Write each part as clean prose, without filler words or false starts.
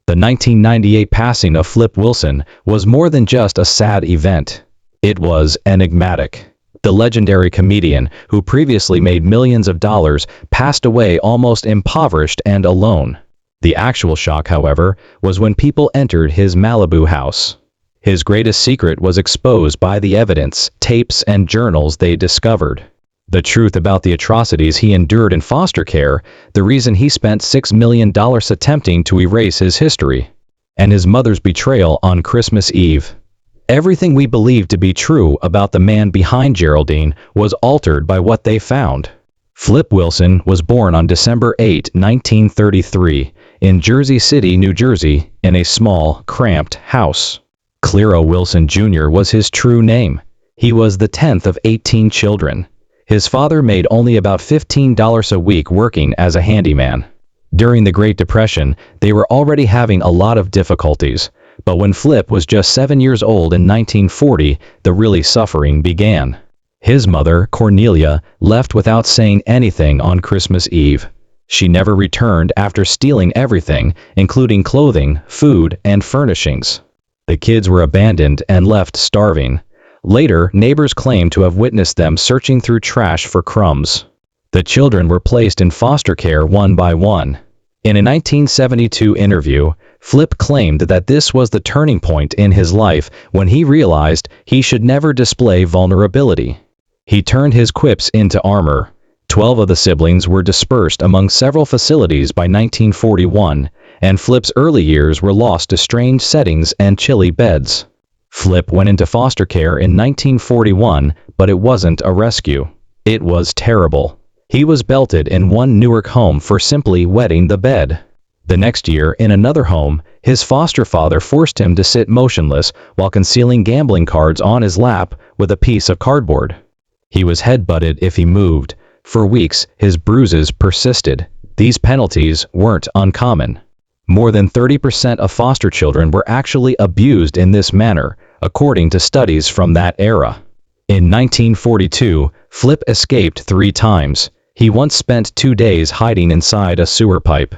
The 1998 passing of Flip Wilson was more than just a sad event. It was enigmatic. The legendary comedian, who previously made millions of dollars, passed away almost impoverished and alone. The actual shock, however, was when people entered his Malibu house. His greatest secret was exposed by the evidence, tapes, and journals they discovered. The truth about the atrocities he endured in foster care, the reason he spent $6 million attempting to erase his history, and his mother's betrayal on Christmas Eve. Everything we believed to be true about the man behind Geraldine was altered by what they found. Flip Wilson was born on December 8, 1933, in Jersey City, New Jersey, in a small, cramped house. Clero Wilson Jr. was his true name. He was the 10th of 18 children. His father made only about $15 a week working as a handyman. During the Great Depression, they were already having a lot of difficulties, but when Flip was just 7 years old in 1940, the really suffering began. His mother, Cornelia, left without saying anything on Christmas Eve. She never returned after stealing everything, including clothing, food, and furnishings. The kids were abandoned and left starving. Later, neighbors claimed to have witnessed them searching through trash for crumbs. The children were placed in foster care one by one. In a 1972 interview, Flip claimed that this was the turning point in his life when he realized he should never display vulnerability. He turned his quips into armor. 12 of the siblings were dispersed among several facilities by 1941, and Flip's early years were lost to strange settings and chilly beds. Flip went into foster care in 1941, but it wasn't a rescue. It was terrible. He was belted in one Newark home for simply wetting the bed. The next year, in another home, his foster father forced him to sit motionless while concealing gambling cards on his lap with a piece of cardboard. He was headbutted if he moved. For weeks, his bruises persisted. These penalties weren't uncommon. More than 30% of foster children were actually abused in this manner, according to studies from that era. In 1942, Flip escaped 3 times. He once spent 2 days hiding inside a sewer pipe.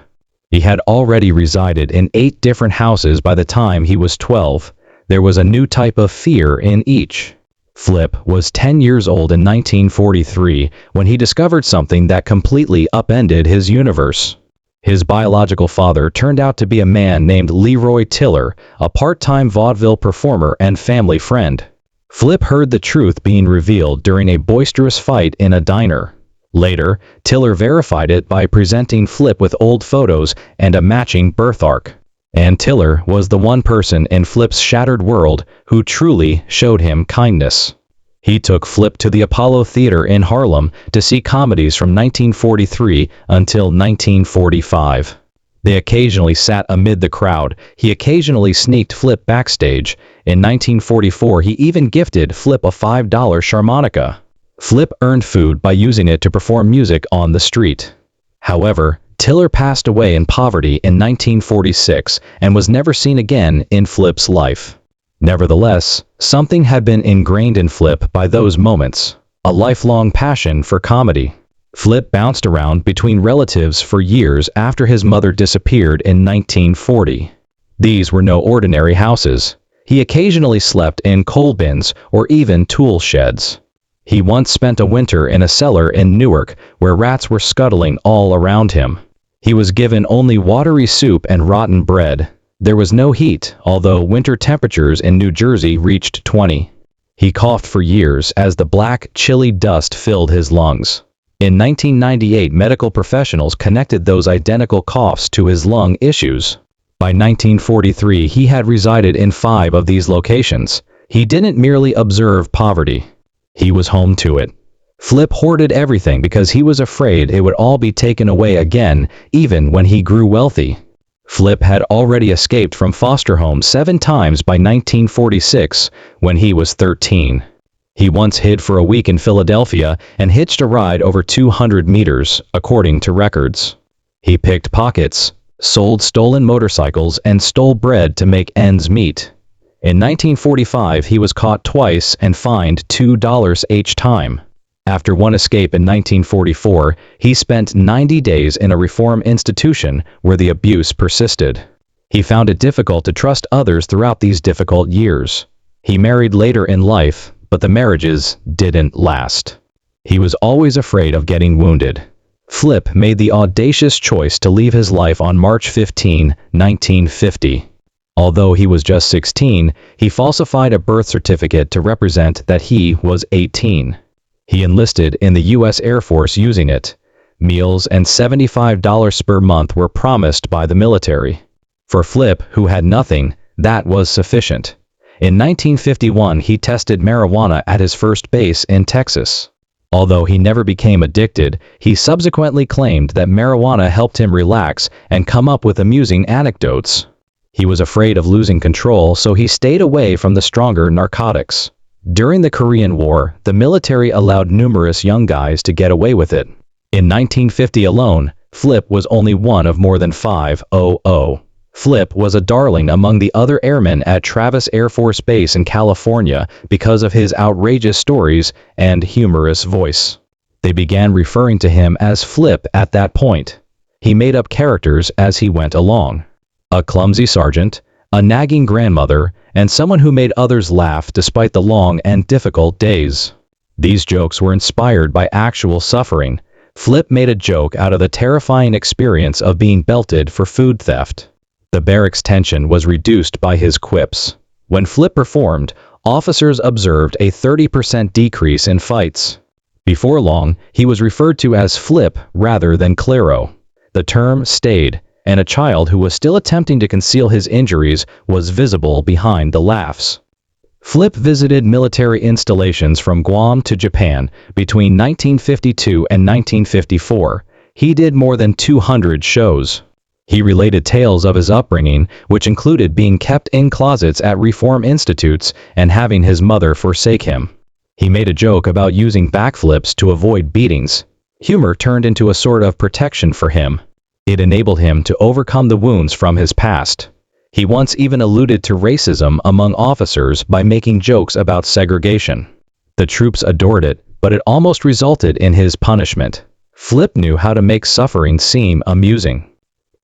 He had already resided in 8 different houses by the time he was 12. There was a new type of fear in each. Flip was 10 years old in 1943 when he discovered something that completely upended his universe. His biological father turned out to be a man named Leroy Tiller, a part-time vaudeville performer and family friend. Flip heard the truth being revealed during a boisterous fight in a diner. Later, Tiller verified it by presenting Flip with old photos and a matching birthmark. And Tiller was the one person in Flip's shattered world who truly showed him kindness. He took Flip to the Apollo Theater in Harlem to see comedies from 1943 until 1945. They occasionally sat amid the crowd. He occasionally sneaked Flip backstage. In 1944, he even gifted Flip a $5 sharmonica. Flip earned food by using it to perform music on the street. However, Tiller passed away in poverty in 1946 and was never seen again in Flip's life. Nevertheless, something had been ingrained in Flip by those moments, a lifelong passion for comedy. Flip bounced around between relatives for years after his mother disappeared in 1940. These were no ordinary houses. He occasionally slept in coal bins or even tool sheds. He once spent a winter in a cellar in Newark where rats were scuttling all around him. He was given only watery soup and rotten bread. There was no heat, although winter temperatures in New Jersey reached 20. He coughed for years as the black, chilly dust filled his lungs. In 1998, medical professionals connected those identical coughs to his lung issues. By 1943, he had resided in 5 of these locations. He didn't merely observe poverty. He was home to it. Flip hoarded everything because he was afraid it would all be taken away again, even when he grew wealthy. Flip had already escaped from foster homes 7 times by 1946, when he was 13. He once hid for a week in Philadelphia and hitched a ride over 200 meters, according to records. He picked pockets, sold stolen motorcycles, and stole bread to make ends meet. In 1945, he was caught twice and fined $2 each time. After one escape in 1944, he spent 90 days in a reform institution where the abuse persisted. He found it difficult to trust others throughout these difficult years. He married later in life, but the marriages didn't last. He was always afraid of getting wounded. Flip made the audacious choice to leave his life on March 15, 1950. Although he was just 16, he falsified a birth certificate to represent that he was 18. He enlisted in the U.S. Air Force using it. Meals and $75 per month were promised by the military. For Flip, who had nothing, that was sufficient. In 1951, he tested marijuana at his first base in Texas. Although he never became addicted, he subsequently claimed that marijuana helped him relax and come up with amusing anecdotes. He was afraid of losing control, so he stayed away from the stronger narcotics. During the Korean War, the military allowed numerous young guys to get away with it. In 1950 alone, Flip was only one of more than 500. Flip was a darling among the other airmen at Travis Air Force Base in California because of his outrageous stories and humorous voice. They began referring to him as Flip at that point. He made up characters as he went along. A clumsy sergeant, a nagging grandmother, and someone who made others laugh despite the long and difficult days. These jokes were inspired by actual suffering. Flip made a joke out of the terrifying experience of being belted for food theft. The barracks tension was reduced by his quips. When Flip performed, officers observed a 30% decrease in fights. Before long, he was referred to as Flip rather than Claro. The term stayed, and a child who was still attempting to conceal his injuries was visible behind the laughs. Flip visited military installations from Guam to Japan between 1952 and 1954. He did more than 200 shows. He related tales of his upbringing, which included being kept in closets at reform institutes and having his mother forsake him. He made a joke about using backflips to avoid beatings. Humor turned into a sort of protection for him. It enabled him to overcome the wounds from his past. He once even alluded to racism among officers by making jokes about segregation. The troops adored it, but it almost resulted in his punishment. Flip knew how to make suffering seem amusing.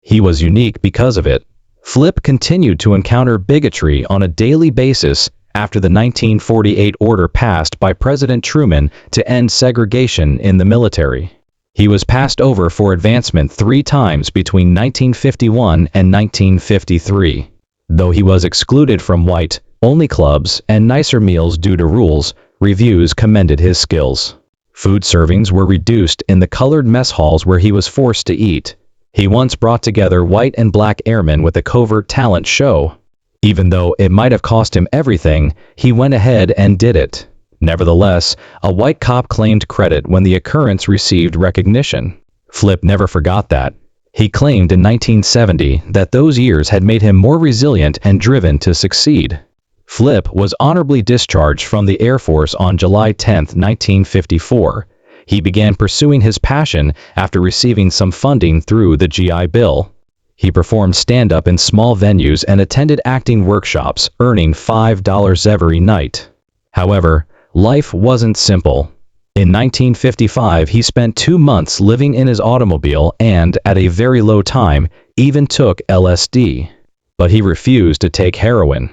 He was unique because of it. Flip continued to encounter bigotry on a daily basis after the 1948 order passed by President Truman to end segregation in the military. He was passed over for advancement 3 times between 1951 and 1953. Though he was excluded from white-only clubs and nicer meals due to rules, reviews commended his skills. Food servings were reduced in the colored mess halls where he was forced to eat. He once brought together white and black airmen with a covert talent show. Even though it might have cost him everything, he went ahead and did it. Nevertheless, a white cop claimed credit when the occurrence received recognition. Flip never forgot that. He claimed in 1970 that those years had made him more resilient and driven to succeed. Flip was honorably discharged from the Air Force on July 10, 1954. He began pursuing his passion after receiving some funding through the GI Bill. He performed stand-up in small venues and attended acting workshops, earning $5 every night. However, life wasn't simple. In 1955, he spent 2 months living in his automobile and, at a very low time, even took LSD. But he refused to take heroin.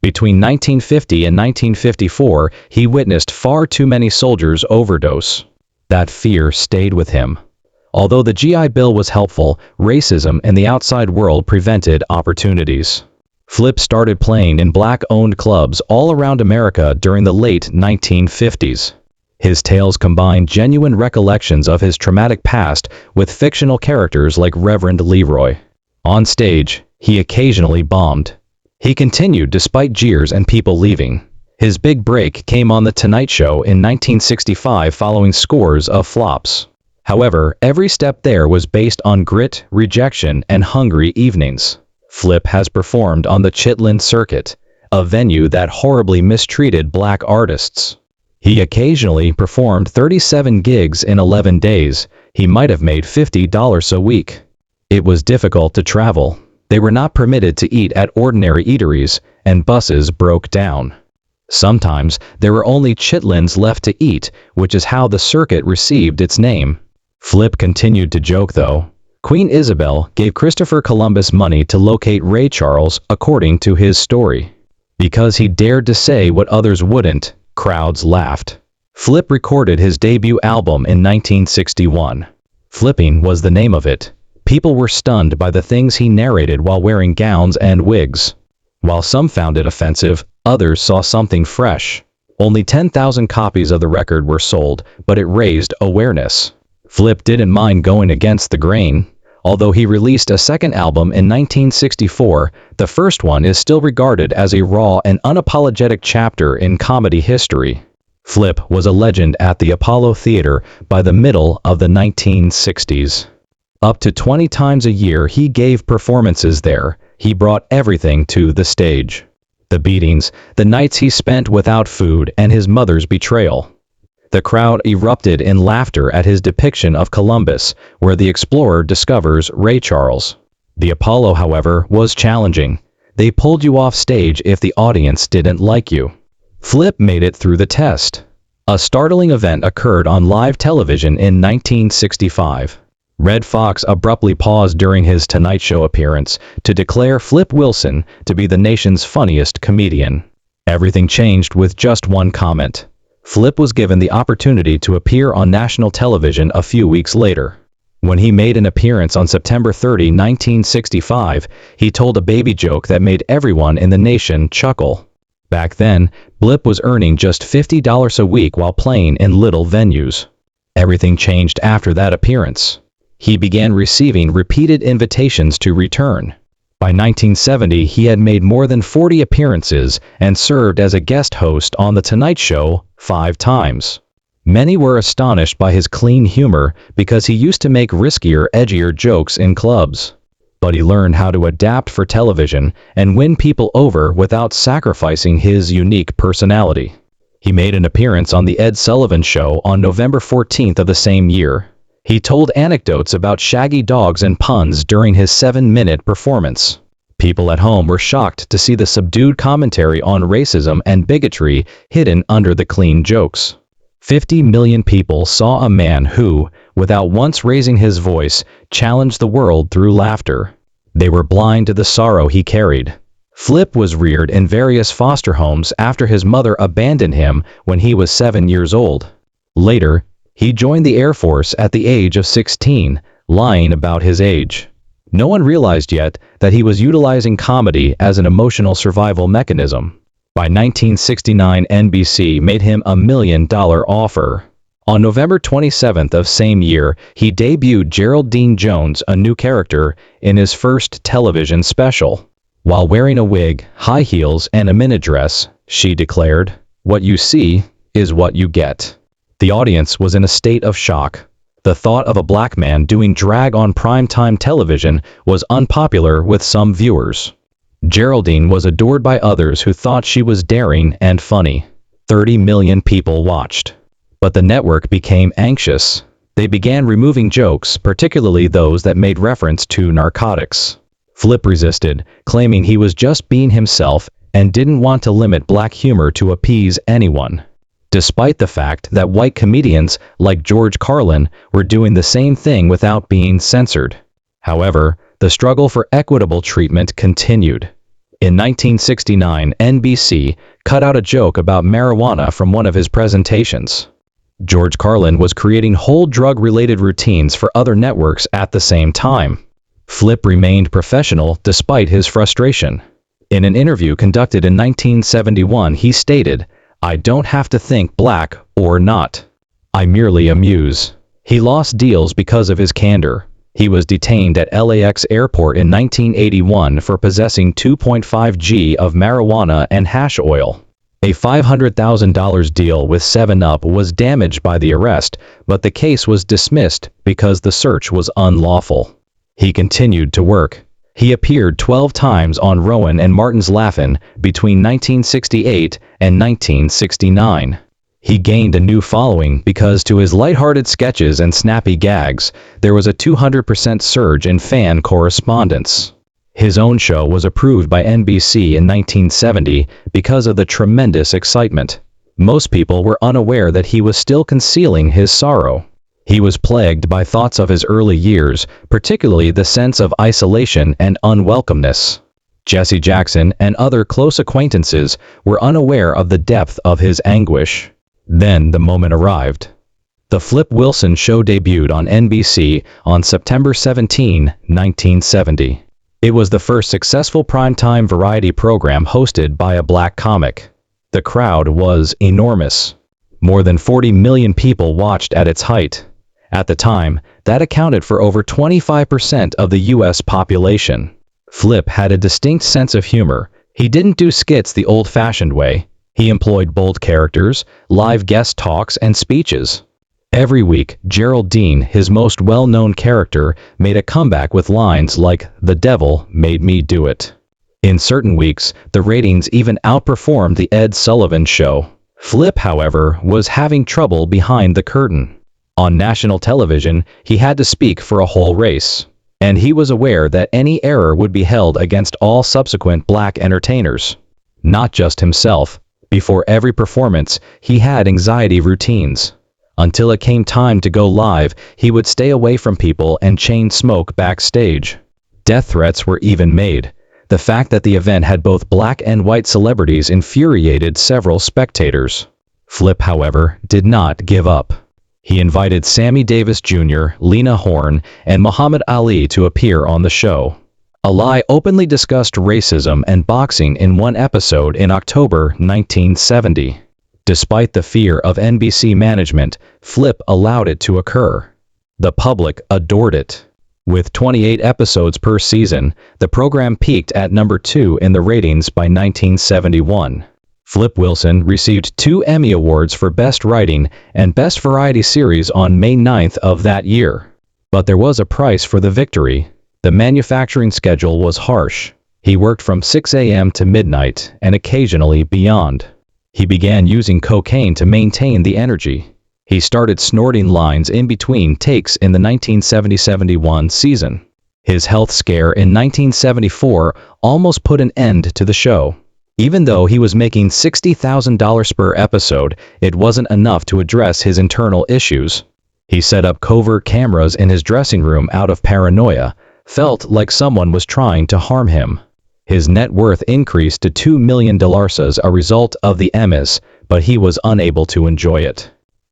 Between 1950 and 1954, he witnessed far too many soldiers overdose. That fear stayed with him. Although the GI Bill was helpful, racism in the outside world prevented opportunities. Flip started playing in black-owned clubs all around America during the late 1950s. His tales combined genuine recollections of his traumatic past with fictional characters like Reverend Leroy. On stage, he occasionally bombed. He continued despite jeers and people leaving. His big break came on The Tonight Show in 1965 following scores of flops. However, every step there was based on grit, rejection, and hungry evenings. Flip has performed on the Chitlin Circuit, a venue that horribly mistreated black artists. He occasionally performed 37 gigs in 11 days. He might have made $50 a week. It was difficult to travel. They were not permitted to eat at ordinary eateries, and buses broke down. Sometimes there were only chitlins left to eat, which is how the circuit received its name. Flip continued to joke though. Queen Isabel gave Christopher Columbus money to locate Ray Charles, according to his story. Because he dared to say what others wouldn't, crowds laughed. Flip recorded his debut album in 1961. Flipping was the name of it. People were stunned by the things he narrated while wearing gowns and wigs. While some found it offensive, others saw something fresh. Only 10,000 copies of the record were sold, but it raised awareness. Flip didn't mind going against the grain. Although he released a second album in 1964, the first one is still regarded as a raw and unapologetic chapter in comedy history. Flip was a legend at the Apollo Theater by the middle of the 1960s. Up to 20 times a year he gave performances there. He brought everything to the stage. The beatings, the nights he spent without food, and his mother's betrayal. The crowd erupted in laughter at his depiction of Columbus, where the explorer discovers Ray Charles. The Apollo, however, was challenging. They pulled you off stage if the audience didn't like you. Flip made it through the test. A startling event occurred on live television in 1965. Red Fox abruptly paused during his Tonight Show appearance to declare Flip Wilson to be the nation's funniest comedian. Everything changed with just one comment. Flip was given the opportunity to appear on national television a few weeks later. When he made an appearance on September 30, 1965, he told a baby joke that made everyone in the nation chuckle. Back then, Flip was earning just $50 a week while playing in little venues. Everything changed after that appearance. He began receiving repeated invitations to return. By 1970, he had made more than 40 appearances and served as a guest host on The Tonight Show 5 times. Many were astonished by his clean humor because he used to make riskier, edgier jokes in clubs. But he learned how to adapt for television and win people over without sacrificing his unique personality. He made an appearance on The Ed Sullivan Show on November 14th of the same year. He told anecdotes about shaggy dogs and puns during his 7-minute performance. People at home were shocked to see the subdued commentary on racism and bigotry hidden under the clean jokes. 50 million people saw a man who, without once raising his voice, challenged the world through laughter. They were blind to the sorrow he carried. Flip was reared in various foster homes after his mother abandoned him when he was 7 years old. Later, he joined the Air Force at the age of 16, lying about his age. No one realized yet that he was utilizing comedy as an emotional survival mechanism. By 1969, NBC made him a $1 million offer. On November 27th of same year, he debuted Geraldine Jones, a new character, in his first television special. While wearing a wig, high heels, and a minute dress, she declared, "What you see is what you get." The audience was in a state of shock. The thought of a black man doing drag on primetime television was unpopular with some viewers. Geraldine was adored by others who thought she was daring and funny. 30 million people watched. But the network became anxious. They began removing jokes, particularly those that made reference to narcotics. Flip resisted, claiming he was just being himself and didn't want to limit black humor to appease anyone. Despite the fact that white comedians like George Carlin were doing the same thing without being censored. However, the struggle for equitable treatment continued. In 1969, NBC cut out a joke about marijuana from one of his presentations. George Carlin was creating whole drug-related routines for other networks at the same time. Flip remained professional despite his frustration. In an interview conducted in 1971, he stated, "I don't have to think black or not. I merely amuse." He lost deals because of his candor. He was detained at LAX airport in 1981 for possessing 2.5 g of marijuana and hash oil. A $500,000 deal with 7-Up was damaged by the arrest, but the case was dismissed because the search was unlawful. He continued to work. He appeared 12 times on Rowan and Martin's Laugh-In between 1968 and 1969. He gained a new following because to his lighthearted sketches and snappy gags, there was a 200% surge in fan correspondence. His own show was approved by NBC in 1970 because of the tremendous excitement. Most people were unaware that he was still concealing his sorrow. He was plagued by thoughts of his early years, particularly the sense of isolation and unwelcomeness. Jesse Jackson and other close acquaintances were unaware of the depth of his anguish. Then the moment arrived. The Flip Wilson Show debuted on NBC on September 17, 1970. It was the first successful primetime variety program hosted by a black comic. The crowd was enormous. More than 40 million people watched at its height. At the time, that accounted for over 25% of the U.S. population. Flip had a distinct sense of humor. He didn't do skits the old-fashioned way. He employed bold characters, live guest talks, and speeches. Every week, Geraldine, his most well-known character, made a comeback with lines like, "The devil made me do it." In certain weeks, the ratings even outperformed The Ed Sullivan Show. Flip, however, was having trouble behind the curtain. On national television, he had to speak for a whole race. And he was aware that any error would be held against all subsequent black entertainers. Not just himself. Before every performance, he had anxiety routines. Until it came time to go live, he would stay away from people and chain smoke backstage. Death threats were even made. The fact that the event had both black and white celebrities infuriated several spectators. Flip, however, did not give up. He invited Sammy Davis Jr., Lena Horne, and Muhammad Ali to appear on the show. Ali openly discussed racism and boxing in one episode in October 1970. Despite the fear of NBC management, Flip allowed it to occur. The public adored it. With 28 episodes per season, the program peaked at number 2 in the ratings by 1971. Flip Wilson received 2 Emmy Awards for Best Writing and Best Variety Series on May 9th of that year. But there was a price for the victory. The manufacturing schedule was harsh. He worked from 6 a.m. to midnight and occasionally beyond. He began using cocaine to maintain the energy. He started snorting lines in between takes in the 1970-71 season. His health scare in 1974 almost put an end to the show. Even though he was making $60,000 per episode, it wasn't enough to address his internal issues. He set up covert cameras in his dressing room out of paranoia, felt like someone was trying to harm him. His net worth increased to $2 million as a result of the Emmys, but he was unable to enjoy it.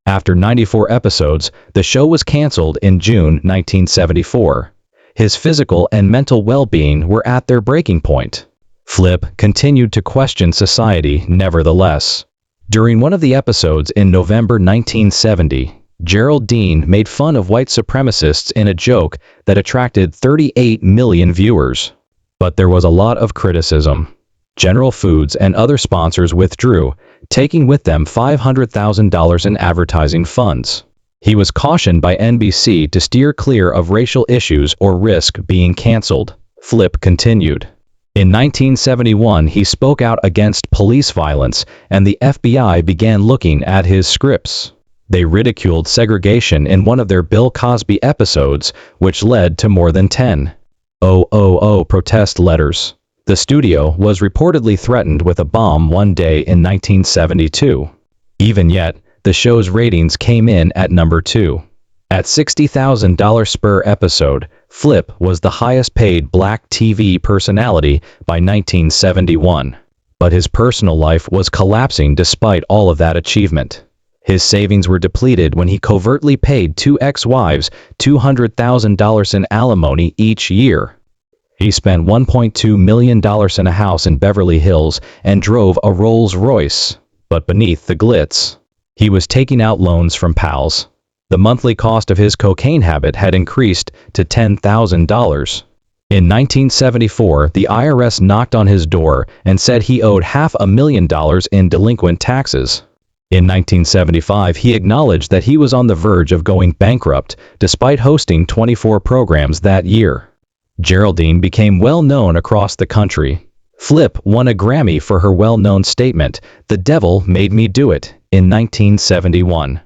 After 94 episodes, the show was canceled in June 1974. His physical and mental well-being were at their breaking point. Flip continued to question society nevertheless. During one of the episodes in November 1970, Geraldine made fun of white supremacists in a joke that attracted 38 million viewers. But there was a lot of criticism. General Foods and other sponsors withdrew, taking with them $500,000 in advertising funds. He was cautioned by NBC to steer clear of racial issues or risk being canceled. Flip continued. In 1971, he spoke out against police violence, and the FBI began looking at his scripts. They ridiculed segregation in one of their Bill Cosby episodes, which led to more than 10 protest letters. The studio was reportedly threatened with a bomb one day in 1972. Even yet, the show's ratings came in at number 2. At $60,000 per episode, Flip was the highest-paid black TV personality by 1971. But his personal life was collapsing despite all of that achievement. His savings were depleted when he covertly paid 2 ex-wives $200,000 in alimony each year. He spent $1.2 million in a house in Beverly Hills and drove a Rolls-Royce. But beneath the glitz, he was taking out loans from pals. The monthly cost of his cocaine habit had increased to $10,000. In 1974, the IRS knocked on his door and said he owed $500,000 in delinquent taxes. In 1975, he acknowledged that he was on the verge of going bankrupt, despite hosting 24 programs that year. Geraldine became well known across the country. Flip won a Grammy for her well-known statement, "The devil made me do it," in 1971.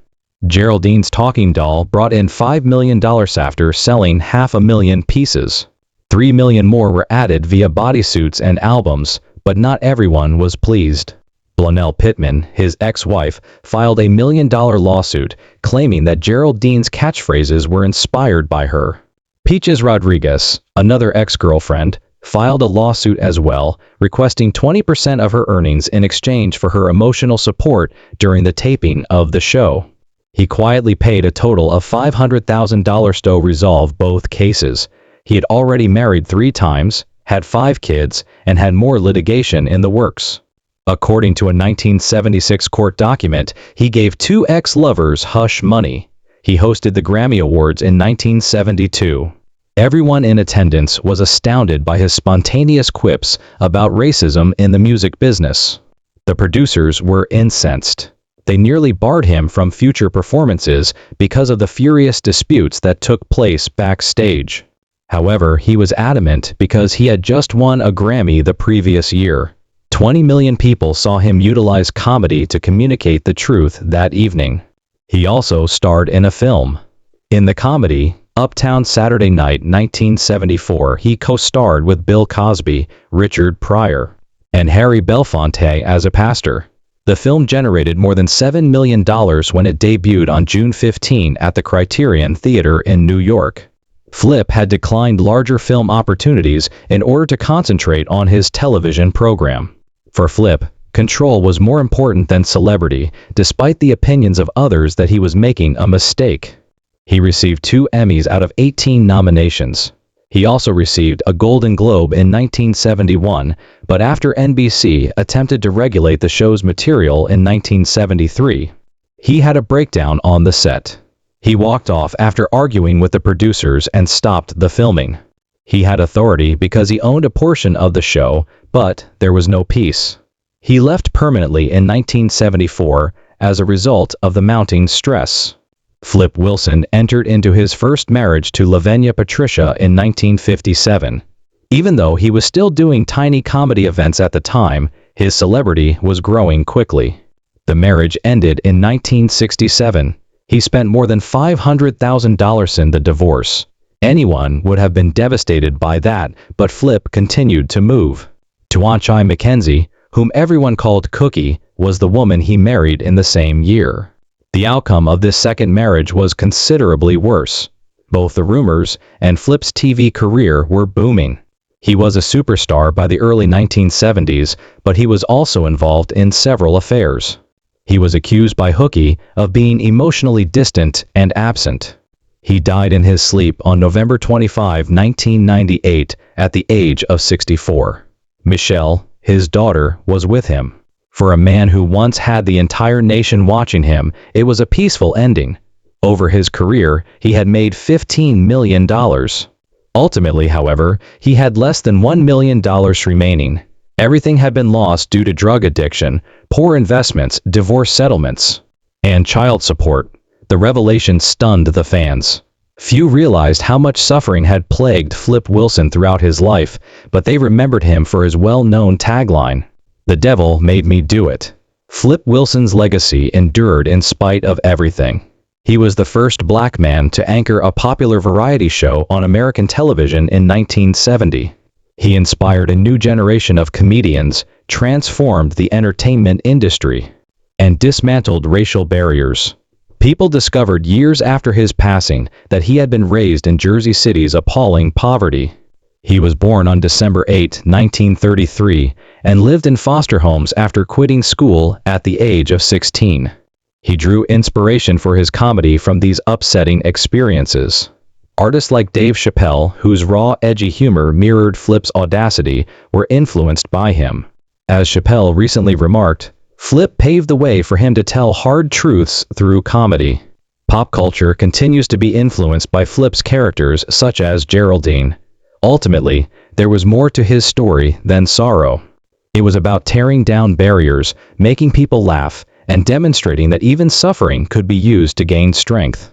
Geraldine's talking doll brought in $5 million after selling 500,000 pieces. 3 million more were added via bodysuits and albums, but not everyone was pleased. Blonell Pittman, his ex-wife, filed a $1 million lawsuit claiming that Geraldine's catchphrases were inspired by her. Peaches Rodriguez, another ex-girlfriend, filed a lawsuit as well, requesting 20% of her earnings in exchange for her emotional support during the taping of the show. He quietly paid a total of $500,000 to resolve both cases. He had already married 3 times, had 5 kids, and had more litigation in the works. According to a 1976 court document, he gave 2 ex-lovers hush money. He hosted the Grammy Awards in 1972. Everyone in attendance was astounded by his spontaneous quips about racism in the music business. The producers were incensed. They nearly barred him from future performances because of the furious disputes that took place backstage. However, he was adamant because he had just won a Grammy the previous year. 20 million people saw him utilize comedy to communicate the truth that evening. He also starred in a film. In the comedy, Uptown Saturday Night 1974, he co-starred with Bill Cosby, Richard Pryor, and Harry Belafonte as a pastor. The film generated more than $7 million when it debuted on June 15 at the Criterion Theater in New York. Flip had declined larger film opportunities in order to concentrate on his television program. For Flip, control was more important than celebrity, despite the opinions of others that he was making a mistake. He received 2 Emmys out of 18 nominations. He also received a Golden Globe in 1971, but after NBC attempted to regulate the show's material in 1973, he had a breakdown on the set. He walked off after arguing with the producers and stopped the filming. He had authority because he owned a portion of the show, but there was no peace. He left permanently in 1974 as a result of the mounting stress. Flip Wilson entered into his first marriage to Lavenia Patricia in 1957. Even though he was still doing tiny comedy events at the time, his celebrity was growing quickly. The marriage ended in 1967. He spent more than $500,000 in the divorce. Anyone would have been devastated by that, but Flip continued to move. Tuanchai Mackenzie, whom everyone called Cookie, was the woman he married in the same year. The outcome of this second marriage was considerably worse. Both the rumors and Flip's TV career were booming. He was a superstar by the early 1970s, but he was also involved in several affairs. He was accused by Hookie of being emotionally distant and absent. He died in his sleep on November 25, 1998, at the age of 64. Michelle, his daughter, was with him. For a man who once had the entire nation watching him, it was a peaceful ending. Over his career, he had made $15 million. Ultimately, however, he had less than $1 million remaining. Everything had been lost due to drug addiction, poor investments, divorce settlements, and child support. The revelation stunned the fans. Few realized how much suffering had plagued Flip Wilson throughout his life, but they remembered him for his well-known tagline, "The devil made me do it." Flip Wilson's legacy endured in spite of everything. He was the first black man to anchor a popular variety show on American television in 1970. He inspired a new generation of comedians, transformed the entertainment industry, and dismantled racial barriers. People discovered years after his passing that he had been raised in Jersey City's appalling poverty. He was born on December 8, 1933, and lived in foster homes after quitting school at the age of 16. He drew inspiration for his comedy from these upsetting experiences. Artists like Dave Chappelle, whose raw, edgy humor mirrored Flip's audacity, were influenced by him. As Chappelle recently remarked, Flip paved the way for him to tell hard truths through comedy. Pop culture continues to be influenced by Flip's characters such as Geraldine. Ultimately, there was more to his story than sorrow. It was about tearing down barriers, making people laugh, and demonstrating that even suffering could be used to gain strength.